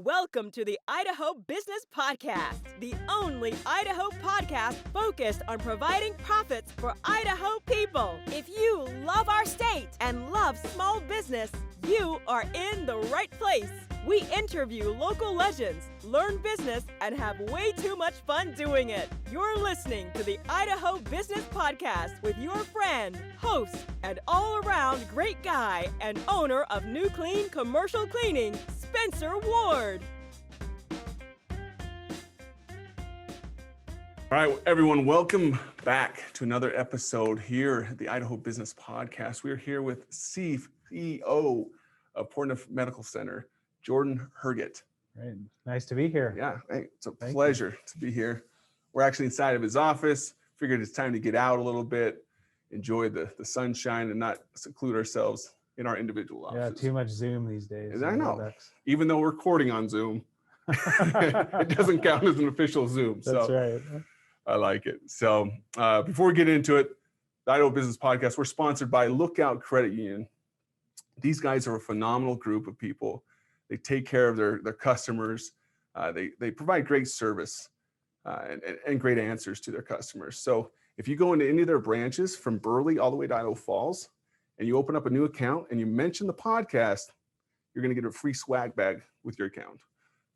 Welcome to the Idaho Business Podcast, the only Idaho podcast focused on providing profits for Idaho people. If you love our state and love small business, you are in the right place. We interview local legends, learn business, and have way too much fun doing it. You're listening to the Idaho Business Podcast with your friend, host, and all-around great guy and owner of New Clean Commercial Cleaning, Spencer Ward. All right, everyone, welcome back to another episode here at the Idaho Business Podcast. We're here with CEO of Portneuf Medical Center, Jordan Herget. Great. Nice to be here. Yeah, hey, it's a pleasure to be here. We're actually inside of his office. Figured it's time to get out a little bit, enjoy the sunshine, and not seclude ourselves in our individual offices. Yeah, too much Zoom these days. I know. Even though we're recording on Zoom, it doesn't count as an official Zoom. That's right. I like it. So before we get into it, the Idaho Business Podcast, we're sponsored by Lookout Credit Union. These guys are a phenomenal group of people. They take care of their customers. They provide great service and great answers to their customers. So if you go into any of their branches from Burley all the way to Idaho Falls, and you open up a new account and you mention the podcast, you're going to get a free swag bag with your account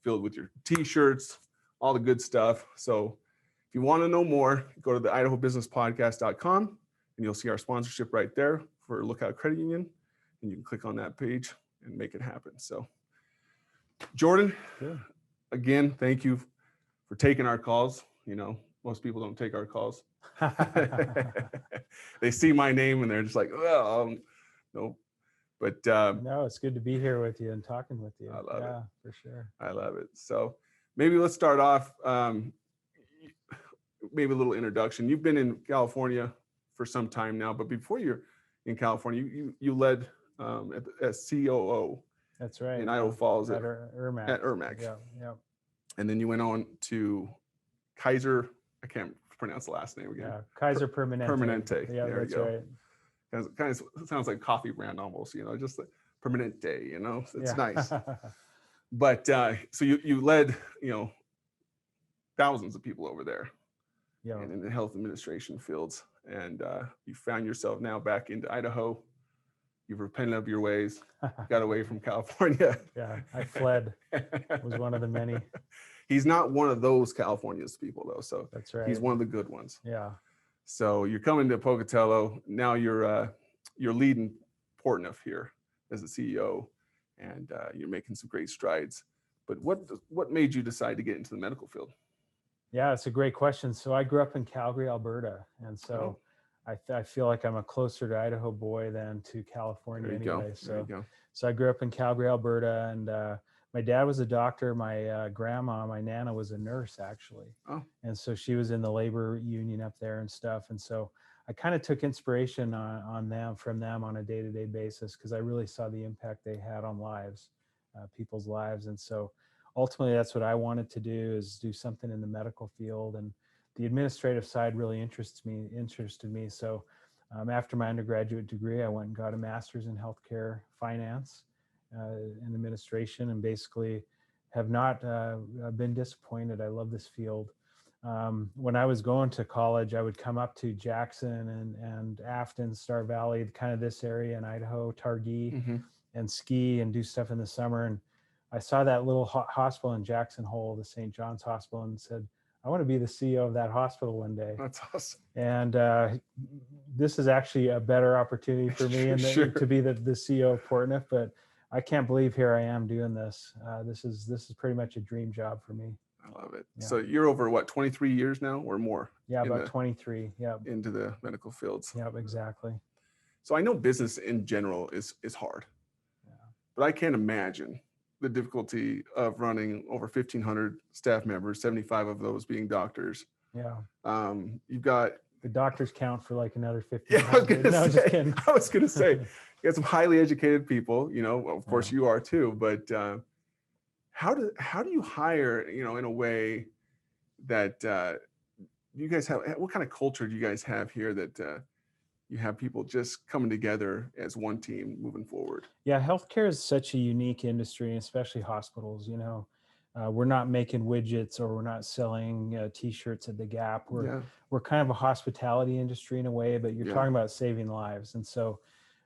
filled with your t-shirts, all the good stuff. So if you want to know more, go to the idahobusinesspodcast.com and you'll see our sponsorship right there for Lookout Credit Union. And you can click on that page and make it happen. So Jordan, again, thank you for taking our calls. You know, most people don't take our calls. They see my name and they're just like, well, no. But no, it's good to be here with you and talking with you. I love it. For sure. I love it. So maybe let's start off, maybe a little introduction. You've been in California for some time now, but before you're in California, you led as COO. That's right. In Idaho Falls at Ermac. At Ermac. Yeah. And then you went on to Kaiser. I can't pronounce the last name again. Yeah, Kaiser Permanente. Permanente. Yeah, there that's you go. right. Kind of sounds like coffee brand almost, you know, just the Permanente, you know, it's nice. But so you led, you know, thousands of people over there and in the health administration fields. And you found yourself now back into Idaho. You've repented of your ways, got away from California. Yeah, I fled. Was one of the many. He's not one of those California's people though. So that's right. He's one of the good ones. Yeah. So you're coming to Pocatello. Now you're leading Portneuf here as the CEO, and you're making some great strides. But what made you decide to get into the medical field? Yeah, it's a great question. So I grew up in Calgary, Alberta, and so I feel like I'm a closer to Idaho boy than to California anyway. So I grew up in Calgary, Alberta, and my dad was a doctor. My grandma, my Nana, was a nurse actually. Oh. And so she was in the labor union up there and stuff. And so I kind of took inspiration from them on a day-to-day basis because I really saw the impact they had on lives, people's lives. And so ultimately that's what I wanted to do, is do something in the medical field. And the administrative side really interested me. So after my undergraduate degree, I went and got a master's in healthcare finance and administration, and basically have not been disappointed. I love this field. When I was going to college, I would come up to Jackson and Afton, Star Valley, kind of this area in Idaho, Targhee, and ski and do stuff in the summer. And I saw that little hospital in Jackson Hole, the St. John's Hospital, and said, I want to be the CEO of that hospital one day. That's awesome. And this is actually a better opportunity for me to be the CEO of Portneuf, but I can't believe here I am doing this. This is pretty much a dream job for me. I love it. Yeah. So you're over 23 years now or more? Yeah, about 23. Yeah. Into the medical fields. Yep, exactly. So I know business in general is hard, but I can't imagine the difficulty of running over 1,500 staff members, 75 of those being doctors. Yeah. You've got the doctors count for like another 50. Yeah, I was gonna say, you got some highly educated people. You know, of course you are too. But how do you hire? You know, in a way that you guys have. What kind of culture do you guys have here that you have people just coming together as one team moving forward. Yeah, healthcare is such a unique industry, especially hospitals. We're not making widgets, or we're not selling T-shirts at the Gap. We're kind of a hospitality industry in a way, but you're talking about saving lives. And so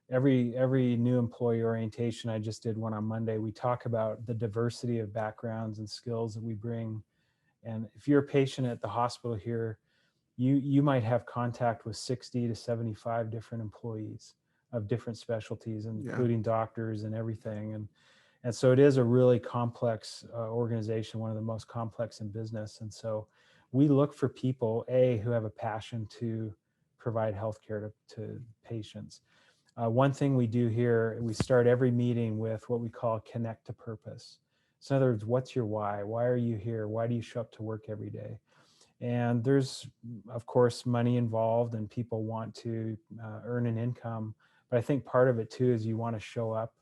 every new employee orientation, I just did one on Monday, we talk about the diversity of backgrounds and skills that we bring. And if you're a patient at the hospital here, you might have contact with 60 to 75 different employees of different specialties, including doctors and everything. And so it is a really complex organization, one of the most complex in business. And so we look for people, who have a passion to provide healthcare to patients. One thing we do here, we start every meeting with what we call connect to purpose. So in other words, what's your why? Why are you here? Why do you show up to work every day? And there's, of course, money involved, and people want to earn an income. But I think part of it too is you want to show up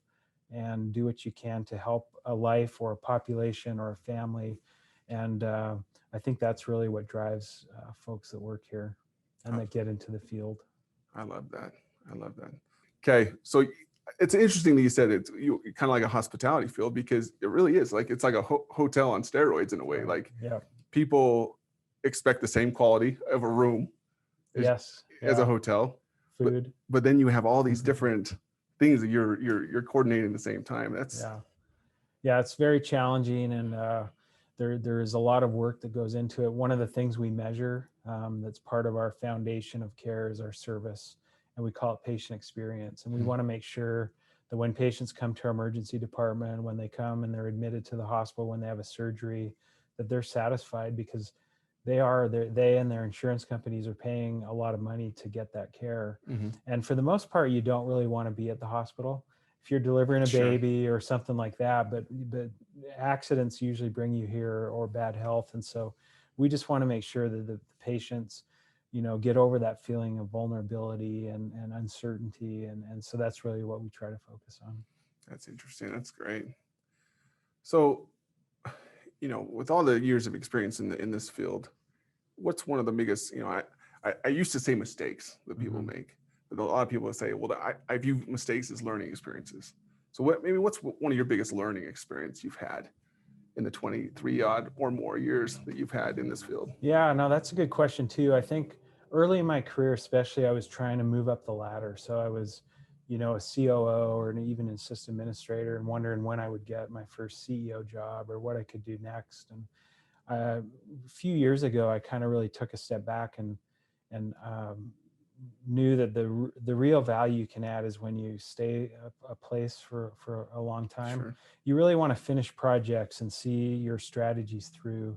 and do what you can to help a life or a population or a family. And I think that's really what drives folks that work here and that get into the field. I love that. Okay, so it's interesting that you said it's kind of like a hospitality field, because it really is like, it's like a hotel on steroids in a way. Like people expect the same quality of a room as a hotel, food, but then you have all these different things that you're coordinating at the same time. That's it's very challenging, and there is a lot of work that goes into it. One of the things we measure that's part of our foundation of care is our service, and we call it patient experience. And we want to make sure that when patients come to our emergency department, when they come and they're admitted to the hospital, when they have a surgery, that they're satisfied, because they and their insurance companies are paying a lot of money to get that care. And for the most part, you don't really want to be at the hospital if you're delivering a baby or something like that, but accidents usually bring you here, or bad health. And so we just want to make sure that the patients, get over that feeling of vulnerability and uncertainty. And so that's really what we try to focus on. That's interesting. That's great. So, with all the years of experience in this field, what's one of the biggest, I used to say mistakes that people make, but a lot of people say, well, I view mistakes as learning experiences. So what's one of your biggest learning experience you've had in the 23 odd or more years that you've had in this field? Yeah, no, that's a good question too. I think early in my career, especially, I was trying to move up the ladder. So I was, a COO or even an assistant administrator, and wondering when I would get my first CEO job or what I could do next. And a few years ago, I kind of really took a step back and knew that the real value you can add is when you stay a place for a long time. You really want to finish projects and see your strategies through,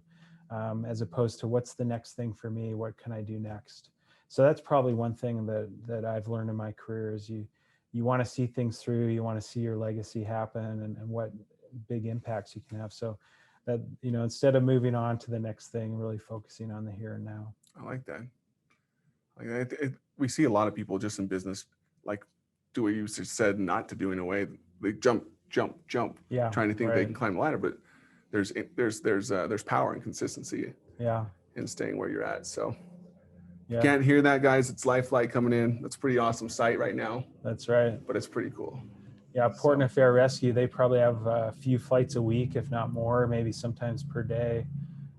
as opposed to what's the next thing for me, what can I do next. So that's probably one thing that I've learned in my career is you want to see things through, you want to see your legacy happen and what big impacts you can have. So that, instead of moving on to the next thing, really focusing on the here and now. I like that. We see a lot of people just in business, like do what you said not to do in a way. They jump, trying to think they can climb the ladder, but there's power and consistency in staying where you're at. So you can't hear that, guys. It's Lifelike coming in. That's a pretty awesome site right now. That's right. But it's pretty cool. Yeah, Portneuf Air Rescue, they probably have a few flights a week, if not more, maybe sometimes per day.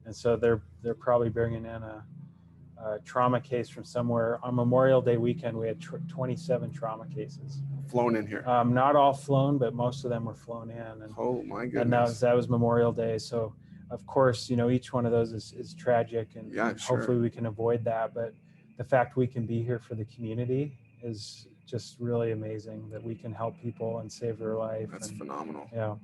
And so they're probably bringing in a trauma case from somewhere. On Memorial Day weekend, we had 27 trauma cases flown in here. Not all flown, but most of them were flown in. And, oh my goodness! And that was Memorial Day. So of course, each one of those is tragic, and hopefully we can avoid that. But the fact we can be here for the community is just really amazing, that we can help people and save their life. That's phenomenal. Yeah.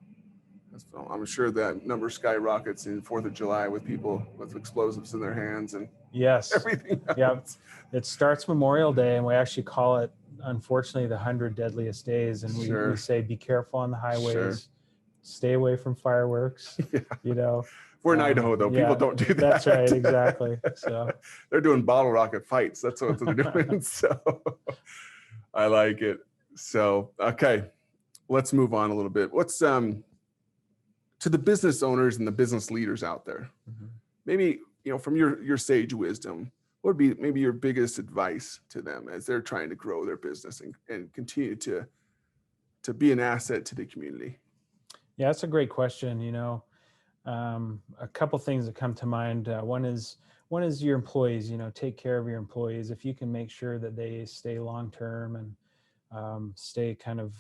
I'm sure that number skyrockets in 4th of July with people with explosives in their hands and everything else. Yeah, it starts Memorial Day, and we actually call it, unfortunately, the 100 deadliest days. And we say, be careful on the highways, stay away from fireworks. We're in Idaho, though. People don't do that. That's right, exactly. So they're doing bottle rocket fights. That's what they're doing. So I like it. So okay, let's move on a little bit. What's to the business owners and the business leaders out there, maybe, from your sage wisdom, what would be maybe your biggest advice to them as they're trying to grow their business and continue to be an asset to the community? Yeah, that's a great question. A couple things that come to mind. One is your employees. Take care of your employees. If you can make sure that they stay long term and stay kind of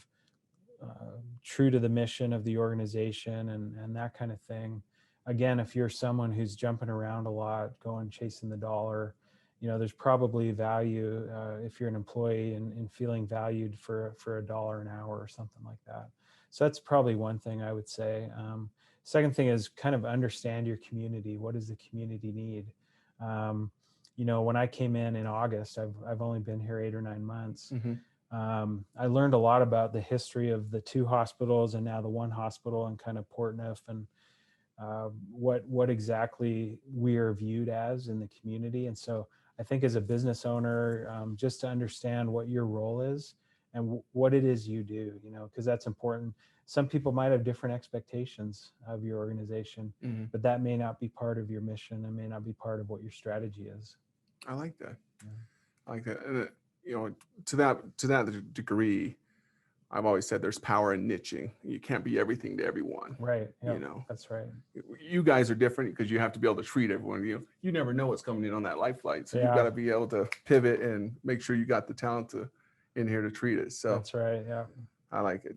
true to the mission of the organization and that kind of thing. Again, if you're someone who's jumping around a lot, going chasing the dollar, there's probably value if you're an employee and feeling valued for $1 an hour or something like that. So that's probably one thing I would say. Second thing is kind of understand your community. What does the community need? When I came in August, I've only been here 8 or 9 months. I learned a lot about the history of the 2 hospitals and now the 1 hospital in kind of Portneuf, and what exactly we are viewed as in the community. And so I think as a business owner, just to understand what your role is and what it is you do, because that's important. Some people might have different expectations of your organization, but that may not be part of your mission and may not be part of what your strategy is. I like that. Yeah. I like that. And to that degree, I've always said there's power in niching. You can't be everything to everyone. Right. Yep, that's right. You guys are different because you have to be able to treat everyone. You never know what's coming in on that life flight. So you've got to be able to pivot and make sure you got the talent in here to treat it. So that's right. Yeah. I like it.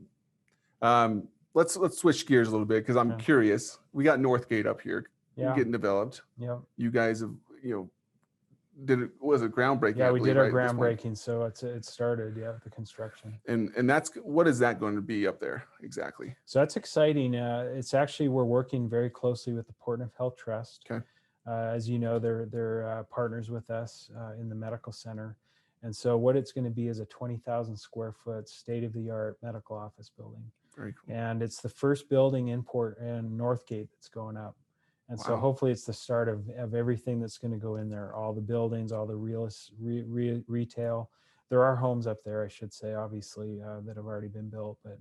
Let's switch gears a little bit because I'm curious. We got Northgate up here getting developed. Yeah. You guys have, was it groundbreaking? Yeah, we did our groundbreaking. So it started, the construction. And what is that going to be up there exactly? So that's exciting. It's actually, we're working very closely with the Portneuf Health Trust. Okay. As you know, they're partners with us in the medical center. And so what it's going to be is a 20,000 square foot state-of-the-art medical office building. Very cool. And it's the first building in Northgate that's going up. And so hopefully it's the start of everything that's going to go in there, all the buildings, all the retail. There are homes up there, I should say, obviously, that have already been built, but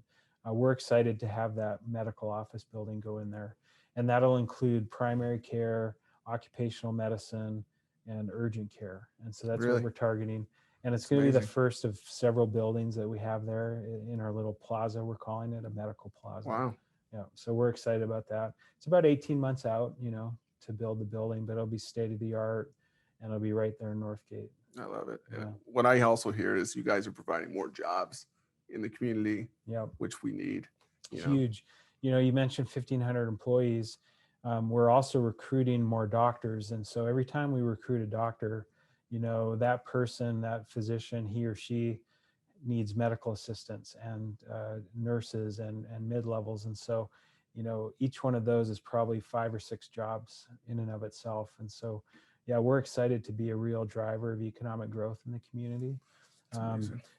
we're excited to have that medical office building go in there. And that'll include primary care, occupational medicine, and urgent care. And so that's what we're targeting. And it's going to be the first of several buildings that we have there in our little plaza. We're calling it a medical plaza. Wow. Yeah. So we're excited about that. It's about 18 months out, to build the building, but it'll be state of the art and it'll be right there in Northgate. I love it. Yeah. What I also hear is you guys are providing more jobs in the community, which we need. Huge. You mentioned 1,500 employees. We're also recruiting more doctors. And so every time we recruit a doctor, that person, that physician, he or she needs medical assistants and nurses and mid-levels. And so, each one of those is probably 5 or 6 jobs in and of itself. And so, we're excited to be a real driver of economic growth in the community.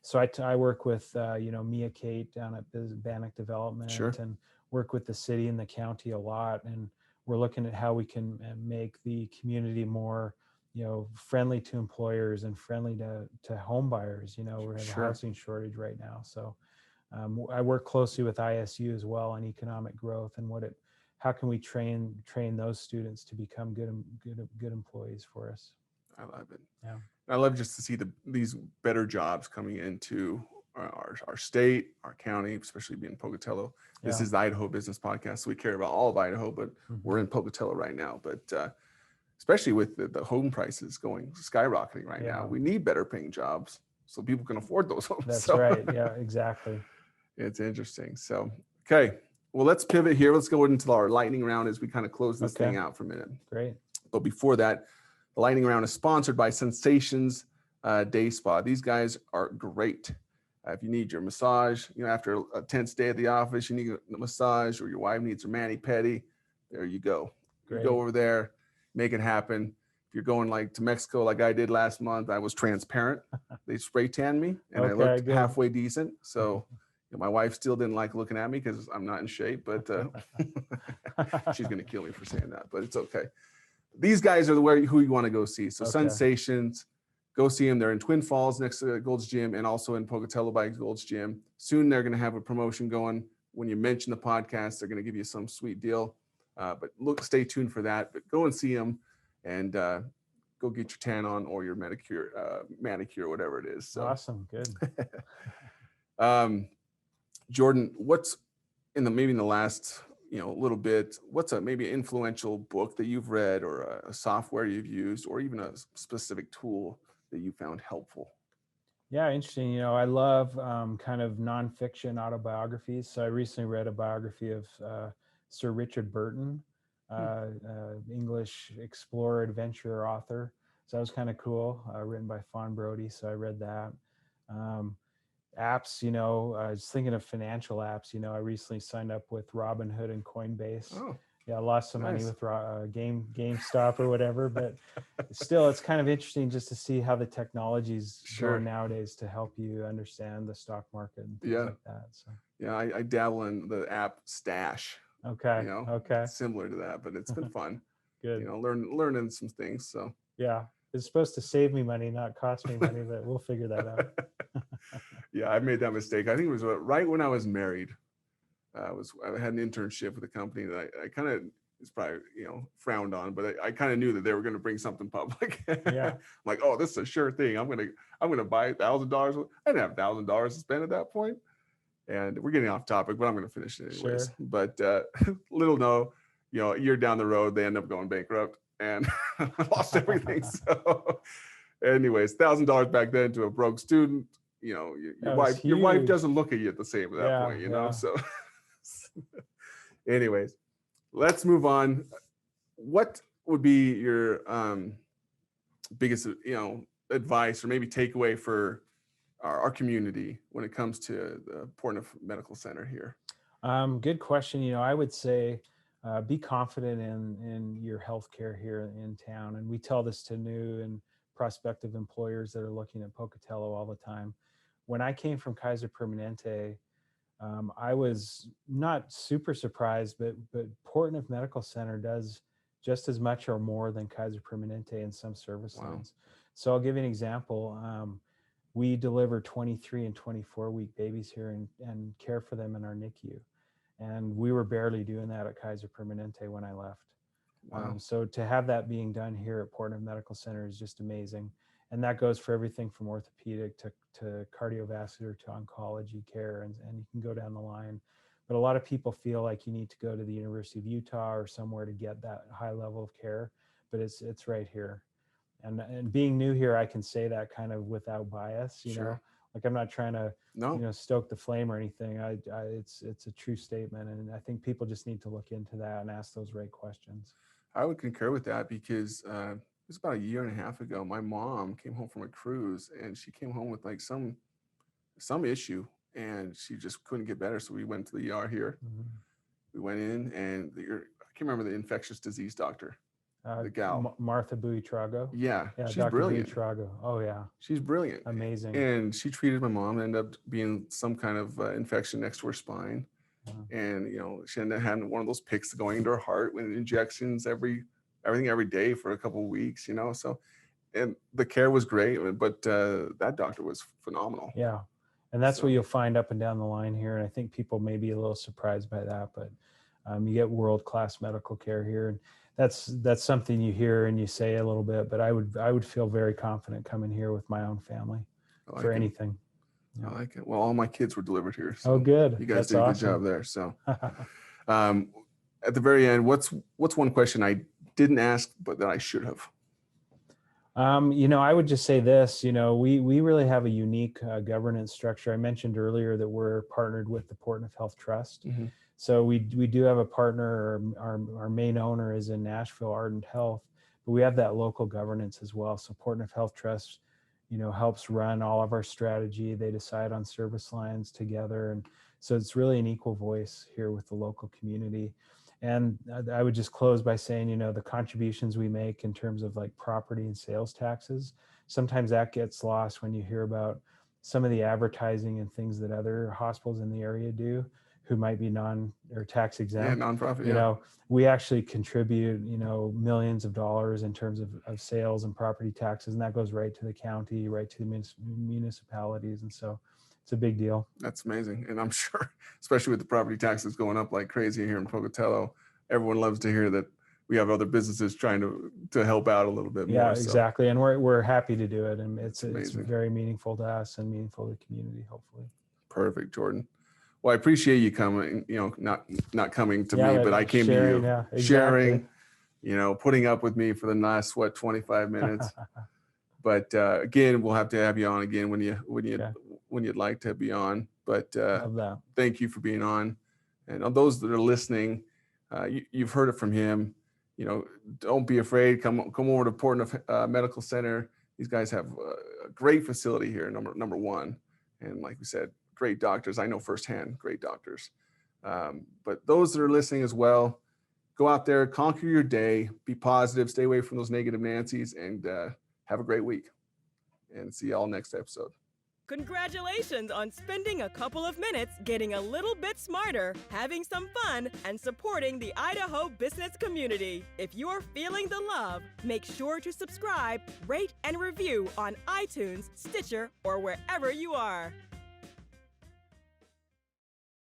So I work with, Mia Kate down at Bannock Development and work with the city and the county a lot. And we're looking at how we can make the community more friendly to employers and friendly to home buyers. We have a housing shortage right now. So I work closely with ISU as well on economic growth and how can we train those students to become good employees for us. I love it. Yeah. I love just to see these better jobs coming into our state, our county, especially being Pocatello. This is the Idaho Business Podcast. So we care about all of Idaho, but we're in Pocatello right now. But especially with the home prices skyrocketing right now, we need better paying jobs so people can afford those homes. That's right. Yeah, exactly. It's interesting. So, okay. Well, let's pivot here. Let's go into our lightning round as we kind of close this thing out for a minute. Great. But before that, the lightning round is sponsored by Sensations Day Spa. These guys are great. If you need your massage, after a tense day at the office, you need a massage, or your wife needs her mani-pedi, there you go. Great. You go over there, make it happen. If you're going to Mexico like I did last month, I was transparent. They spray tanned me and I looked halfway decent. So my wife still didn't like looking at me because I'm not in shape, but she's going to kill me for saying that, but it's okay. These guys are who you want to go see. So Sensations, go see them. They're in Twin Falls next to Gold's Gym and also in Pocatello by Gold's Gym. Soon they're going to have a promotion going. When you mention the podcast, they're going to give you some sweet deal. But stay tuned for that. But go and see them and go get your tan on or your manicure, whatever it is. So Awesome. Good. Jordan, what's maybe in the last, little bit, what's a maybe influential book that you've read or a software you've used or even a specific tool that you found helpful? Yeah, interesting. I love kind of nonfiction autobiographies. So I recently read a biography of Sir Richard Burton, English explorer, adventurer, author. So that was kind of cool, written by Fawn Brody. So I read that. Apps, I was thinking of financial apps. I recently signed up with Robinhood and Coinbase. Oh, yeah, I lost some money nice. with GameStop or whatever, but still, it's kind of interesting just to see how the technology's going nowadays to help you understand the stock market and things like that. So yeah, I dabble in the app Stash. Okay. Okay. Similar to that, but it's been fun. Good. Learning some things. So yeah, it's supposed to save me money, not cost me money, but we'll figure that out. Yeah, I made that mistake. I think it was right when I was married. I had an internship with a company that I kind of, it's probably frowned on, but I kind of knew that they were going to bring something public. Yeah. I'm like, oh, this is a sure thing. I'm gonna buy $1,000. I didn't have $1,000 to spend at that point. And we're getting off topic, but I'm going to finish it anyways. Sure. But a year down the road, they end up going bankrupt and lost everything. So, anyways, $1,000 back then to a broke student. Your wife doesn't look at you the same at that point. So, anyways, let's move on. What would be your biggest advice or maybe takeaway for our community when it comes to the Portneuf Medical Center here? Good question. I would say be confident in your healthcare here in town. And we tell this to new and prospective employers that are looking at Pocatello all the time. When I came from Kaiser Permanente, I was not super surprised, but Portneuf Medical Center does just as much or more than Kaiser Permanente in some service lines. So I'll give you an example. We deliver 23 and 24-week babies here and care for them in our NICU. And we were barely doing that at Kaiser Permanente when I left. Wow. So to have that being done here at Portneuf Medical Center is just amazing. And that goes for everything from orthopedic to cardiovascular to oncology care, and you can go down the line. But a lot of people feel like you need to go to the University of Utah or somewhere to get that high level of care, but it's right here. And being new here, I can say that kind of without bias, like I'm not trying to, stoke the flame or anything. It's a true statement. And I think people just need to look into that and ask those right questions. I would concur with that because it was about a year and a half ago. My mom came home from a cruise and she came home with like some issue and she just couldn't get better. So we went to the ER here. Mm-hmm. We went in and I can't remember the infectious disease doctor. The gal, Martha Buitrago. Yeah, she's Dr. brilliant. Buitrago. Oh yeah, she's brilliant, amazing. And she treated my mom. Ended up being some kind of infection next to her spine, and she ended up having one of those picks going into her heart with injections everything every day for a couple of weeks. So, and the care was great, but that doctor was phenomenal. Yeah, and that's what you'll find up and down the line here. And I think people may be a little surprised by that, but you get world-class medical care here, and that's something you hear and you say a little bit, but I would feel very confident coming here with my own family for anything. I like it. Well, all my kids were delivered here. So oh, good. You guys did a good job there. So at the very end, what's one question I didn't ask, but that I should have? I would just say this, we really have a unique governance structure. I mentioned earlier that we're partnered with the Portneuf Health Trust. Mm-hmm. So we do have a partner. Our main owner is in Nashville, Ardent Health, but we have that local governance as well. So Portneuf Health Trust, helps run all of our strategy. They decide on service lines together. And so it's really an equal voice here with the local community. And I would just close by saying, the contributions we make in terms of like property and sales taxes, sometimes that gets lost when you hear about some of the advertising and things that other hospitals in the area do, who might be non or tax exempt. Yeah, nonprofit. We actually contribute, millions of dollars in terms of sales and property taxes, and that goes right to the county, right to the municipalities. And so it's a big deal. That's amazing. And I'm sure, especially with the property taxes going up like crazy here in Pocatello, everyone loves to hear that we have other businesses trying to help out a little bit more. Yeah, So, exactly. And we're happy to do it. And it's amazing. very meaningful to us and meaningful to the community, hopefully. Perfect, Jordan. Well, I appreciate you coming, not coming to me, but I came sharing, to you, exactly. sharing, putting up with me for the last, 25 minutes. But again, we'll have to have you on again when you'd like to be on. But Love that. thank you for being on. And on those that are listening, you've heard it from him. Don't be afraid. Come over to Portneuf Medical Center. These guys have a great facility here, number one. And like we said, great doctors. I know firsthand, great doctors. But those that are listening as well, go out there, conquer your day, be positive, stay away from those negative Nancy's, and have a great week. And see y'all next episode. Congratulations on spending a couple of minutes getting a little bit smarter, having some fun, and supporting the Idaho business community. If you're feeling the love, make sure to subscribe, rate, and review on iTunes, Stitcher, or wherever you are.